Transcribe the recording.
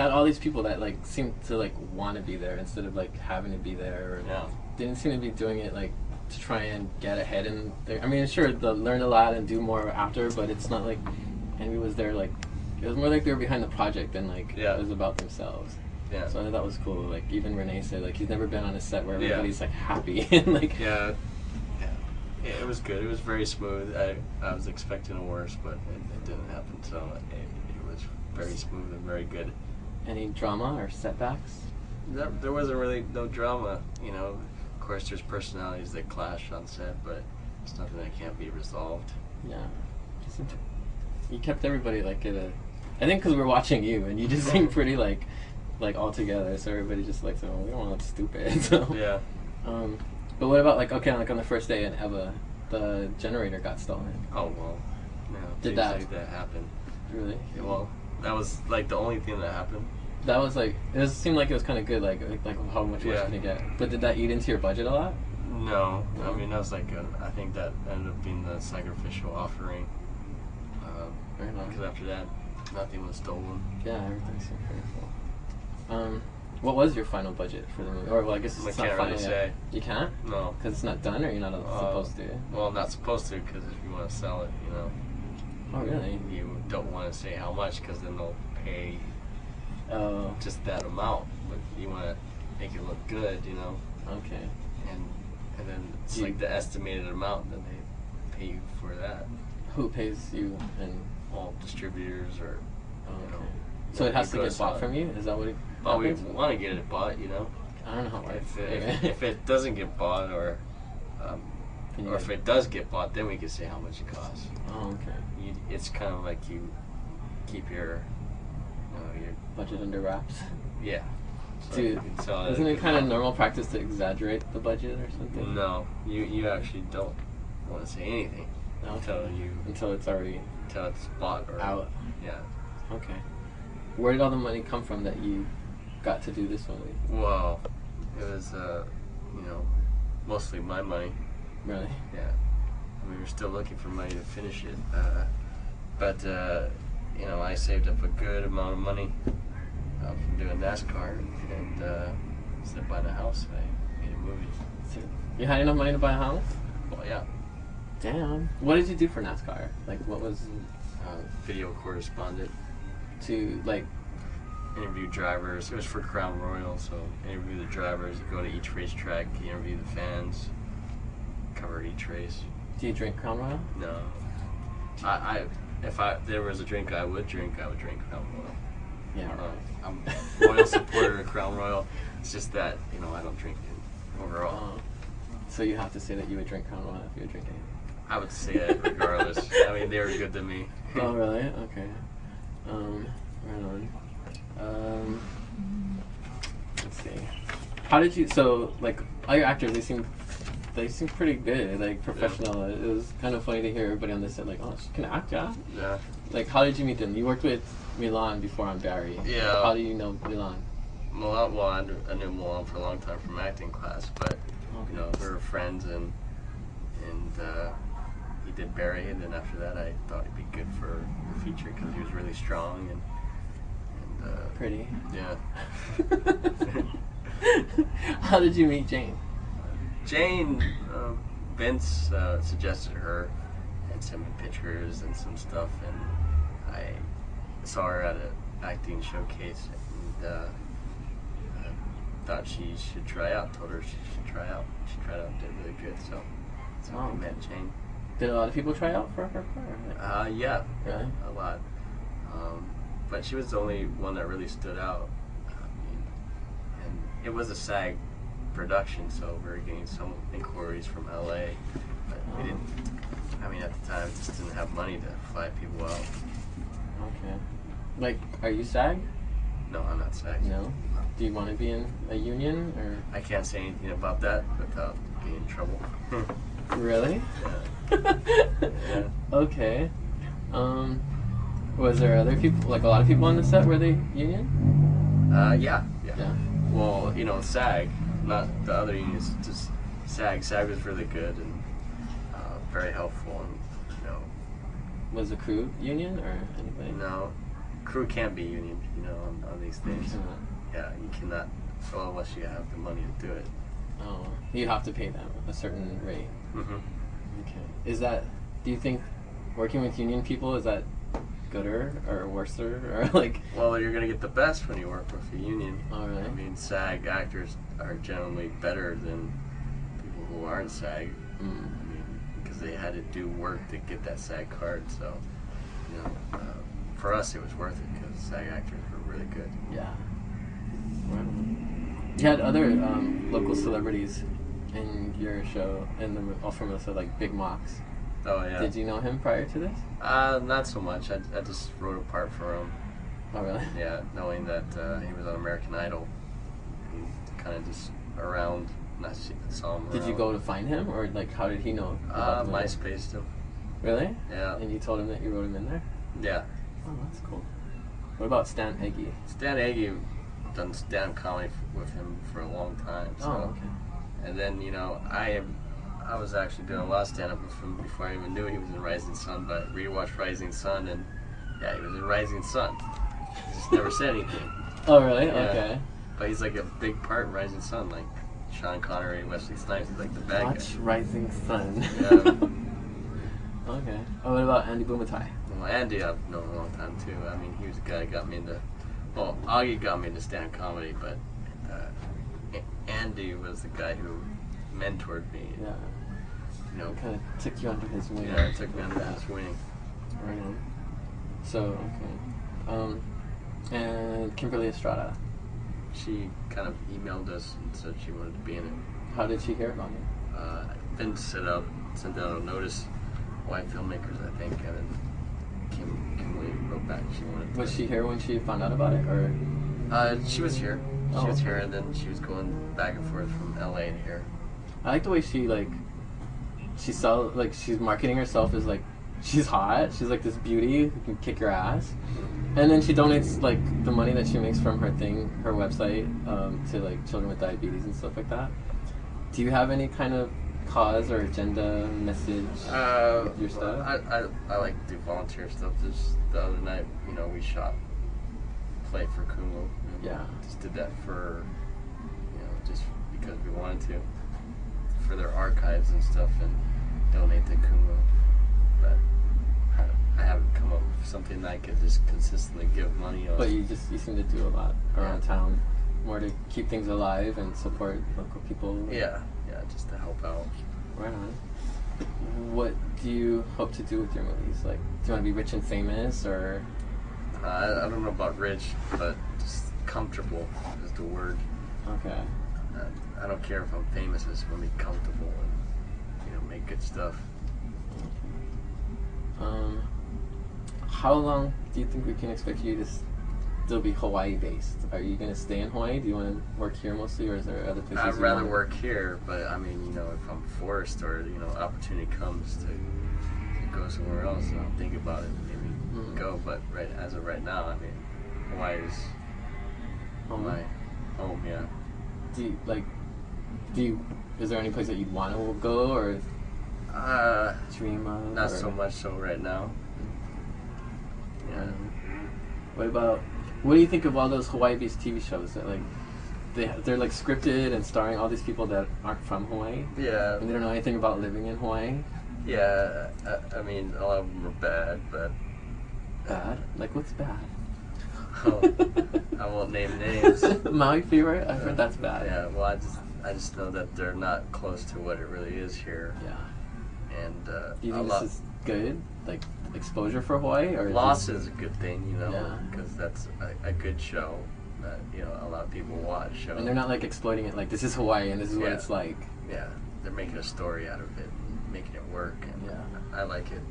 had all these people that like seemed to like want to be there instead of like having to be there, or didn't seem to be doing it like to try and get ahead in there. I mean, sure, they'll learn a lot and do more after, but it's not like Henry was there like, it was more like they were behind the project than like it was about themselves. Yeah. So I thought that was cool. Like even Renee said like he's never been on a set where everybody's like happy and like Yeah, it was good. It was very smooth. I was expecting a worse, but it didn't happen. So it was very smooth and very good. Any drama or setbacks? There wasn't really no drama. You know, of course there's personalities that clash on set, but it's nothing that can't be resolved. Yeah. You kept everybody like at a. I think because we're watching you and you just seem pretty like all together. So everybody just like, oh, we don't want to look stupid. So. Yeah. But what about like on the first day in Eva, the generator got stolen? Oh well. No, Did things like that happen? Really? Yeah, well, that was like the only thing that happened. That was like seemed like it was kind of good, like how much was gonna get. But did that eat into your budget a lot? No, I mean that was like I think that ended up being the sacrificial offering. Because after that, nothing was stolen. Yeah, everything seemed pretty cool. What was your final budget for the movie? Or well, I guess it's not final yet. You can't? No. Because it's not done, or you're not supposed to? Well, I'm not supposed to, because if you want to sell it, you know. Oh, really? You don't want to say how much, because then they'll pay just that amount. But you want to make it look good, you know. Okay. And then it's like the estimated amount, then they pay you for that. Who pays you? And all distributors or, you know. So it has to get bought from you? Is that what it Well, we want to get it bought, you know. I don't know how it works. If it doesn't get bought, or if it does get bought, then we can say how much it costs. Oh, okay. It's kind of like you keep your budget under wraps. Yeah. So Dude, isn't it kind of normal practice to exaggerate the budget or something? No, you actually don't want to say anything until it's bought or out. Yeah. Okay. Where did all the money come from that you got to do this movie? Well, it was mostly my money. Really? Yeah. We were still looking for money to finish it, but I saved up a good amount of money from doing NASCAR, and instead of buying a house, I made a movie. So you had enough money to buy a house? Well, yeah. Damn. What did you do for NASCAR? Like, what was... video correspondent. To, like... Interview drivers. It was for Crown Royal, so interview the drivers, you go to each racetrack, you interview the fans, cover each race. Do you drink Crown Royal? No. If there was a drink I would drink Crown Royal. Yeah, right. I'm a loyal supporter of Crown Royal. It's just that, I don't drink it overall. So you have to say that you would drink Crown Royal if you were drinking it? I would say it regardless. I mean, they were good to me. Oh, really? Okay. Right on. Let's see. How did you? So, like, all your actors, they seem pretty good, like professional. Yeah. It was kind of funny to hear everybody on this set, like, oh, she can act, yeah. Yeah. Like, how did you meet them? You worked with Milan before on Barry. Yeah. How do you know Milan? Milan, well, I knew Milan for a long time from acting class, but we were friends, and he did Barry, and then after that, I thought he'd be good for the feature because he was really strong and pretty. Yeah. How did you meet Jane? Jane, Vince suggested her and sent me pictures and some stuff, and I saw her at an acting showcase, and thought she should try out. Told her she should try out. She tried out, did really good, so that's how we met Jane. Did a lot of people try out for her? Yeah. Really? A lot. But she was the only one that really stood out. And it was a SAG production, so we were getting some inquiries from LA, but we didn't. I mean, at the time, just didn't have money to fly people out. Okay. Like, are you SAG? No, I'm not SAG. No. Do you want to be in a union, or? I can't say anything about that without getting in trouble. Really? Yeah. Yeah. Okay. Was there other people, like a lot of people on the set, were they union? Yeah. Well, SAG, not the other unions, just SAG. SAG was really good and very helpful, and Was the crew union or anybody? No, crew can be union, you know, on these things. Yeah, you cannot, well, unless you have the money to do it. Oh, you have to pay them a certain rate. Mm-hmm. Okay. Is that, do you think working with union people, is that gooder or worser, or like? Well, you're going to get the best when you work with a union. Oh, really? I mean, SAG actors are generally better than people who aren't SAG. I mean, because they had to do work to get that SAG card, so, you know, for us it was worth it because SAG actors were really good. Yeah. Right. You had other local celebrities in your show, and all from so like Big Mox. Oh, yeah. Did you know him prior to this? Not so much. I just wrote a part for him. Oh, really? Yeah, knowing that he was on American Idol. Kind of just around, not saw him around. Did you go to find him, or like how did he know? MySpace him. Really? Yeah. And you told him that you wrote him in there? Yeah. Oh, that's cool. What about Stan Eggy? Stan Eggy, done stand-up comedy with him for a long time. So. Oh, okay. And then, you know, I was actually doing a lot of stand-up with him before I even knew he was in Rising Sun, but I rewatched Rising Sun, and yeah, he was in Rising Sun. He just never said anything. Oh, really? Yeah. Okay. But he's like a big part in Rising Sun, like Sean Connery and Wesley Snipes. He's like the bad Watch guy. Rising Sun. Yeah. Okay. Oh, what about Andy Bumatai? Well, Andy I've known a long time too. I mean, he was the guy that got me into, well, Augie got me into stand-up comedy, but Andy was the guy who mentored me. Yeah. You know, Kind of took you under his wing. yeah, took me under his wing. Right on. So, okay. And Kimberly Estrada. She kind of emailed us and said she wanted to be in it. How did she hear about it? Then sent out a notice, white filmmakers, I think, and then Kimberly wrote back she wanted to. Was she here when she found out about it, or? She was here. Oh, She was okay. here, and then she was going back and forth from LA to here. I like the way she she's marketing herself as like she's hot. She's like this beauty who can kick your ass, and then she donates like the money that she makes from her website, to like children with diabetes and stuff like that. Do you have any kind of cause or agenda message with your stuff? I like to do volunteer stuff. Just the other night, you know, we shot play for Kumu. Yeah. Just did that for, you know, just because we wanted to, for their archives and stuff, and donate to Kumu. But I haven't come up with something that I could just consistently give money on. But you seem to do a lot around town, more to keep things alive and support local people. Yeah, just to help out. Right on. What do you hope to do with your movies? Like, do you want to be rich and famous, or? I don't know about rich, but just comfortable is the word. Okay. I don't care if I'm famous. I just want to be comfortable and, you know, make good stuff. How long do you think we can expect you to still be Hawaii based? Are you going to stay in Hawaii? Do you want to work here mostly, or is there other places? I'd rather work here, but I mean, you know, if I'm forced or, you know, opportunity comes to go somewhere else, I'll think about it, maybe go. But as of right now, I mean, Hawaii is my home. Yeah. Is there any place that you'd want to go or dream of? Not so much so right now. Yeah. What do you think of all those Hawaii-based TV shows that they're like scripted and starring all these people that aren't from Hawaii? Yeah. And they don't know anything about living in Hawaii? Yeah. I mean, a lot of them are bad, but... Bad? Like, what's bad? Oh, I won't name names. Maui Fever? I heard that's bad. Yeah, well, I just know that they're not close to what it really is here. Yeah. And do you think this is good? Like, exposure for Hawaii? Or Lost is a good thing, you know, Yeah. because that's a good show that, you know, a lot of people watch. And they're not, like, exploiting it like, this is Hawaii and this is what Yeah. it's like. Yeah, they're making a story out of it, making it work, and Yeah. I like it.